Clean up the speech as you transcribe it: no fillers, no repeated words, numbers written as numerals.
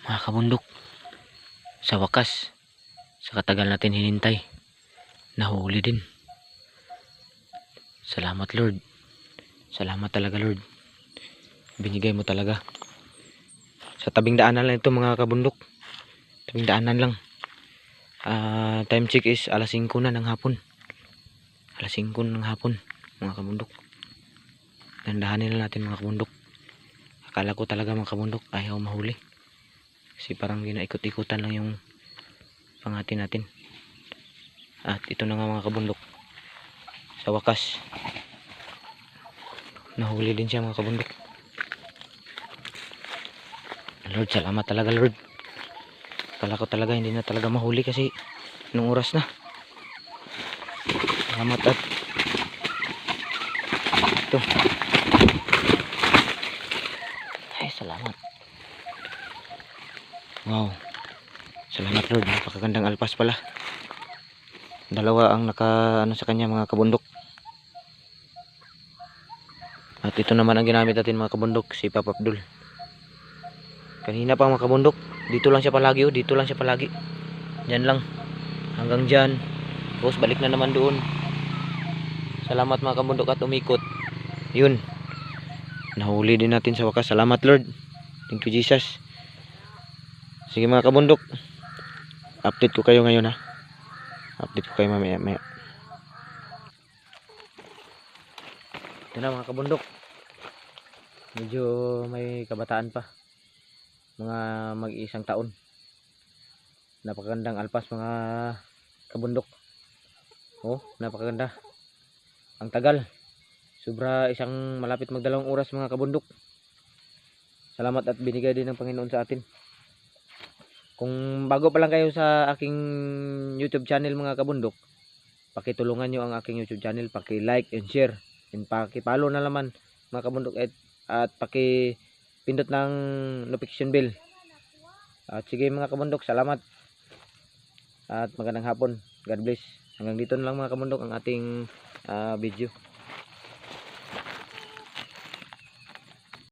Mga kabundok, sa wakas, sa katagal natin hinintay, nahuli din. Salamat Lord. Salamat talaga Lord. Binigay mo talaga. Sa tabing daanan lang ito mga kabundok. Tabing daanan lang. Time check is alas 5 na ng hapon. Alas 5 ng hapon mga kabundok. Dandahanin na natin mga kabundok. Akala ko talaga mga kabundok ayaw mahuli. Kasi parang ginaikot-ikutan lang yung pangati natin. At ito na nga mga kabundok. Sa wakas, nahuli din siya mga kabundok. Lord, salamat talaga Lord. Akala ko talaga hindi na talaga mahuli kasi nung oras na. Salamat at ito. Ay, salamat. Wow. Salamat Lord. Napakagandang alpas pala. Dalawa ang naka sa kanya mga kabundok. At ito naman ang ginamit natin mga kabundok, si Papa Abdul. Kanina pa mga kabundok, dito lang siya palagi, dito lang siya palagi. Diyan lang. Hanggang diyan. Tapos balik na naman doon. Salamat mga kabundok at umikot. Yun. Nahuli din natin sa wakas. Salamat Lord. Thank you Jesus. Sige mga kabundok. Update ko kayo ngayon ha. Update ko kayo mamaya. Ito na mga kabundok. Medyo may kabataan pa. Mga mag-iisang taon. Napakagandang alpas mga kabundok. Oh, napakaganda. Ang tagal. Sobra isang malapit magdalawang oras mga kabundok. Salamat at binigay din ng Panginoon sa atin. Kung bago pa lang kayo sa aking YouTube channel mga kabundok, pakitulungan nyo ang aking YouTube channel, paki-like and share, and paki-follow na naman mga kabundok at paki-pindot ng notification bell. At sige mga kabundok, salamat at magandang hapon. God bless. Hanggang dito na lang mga kabundok ang ating video.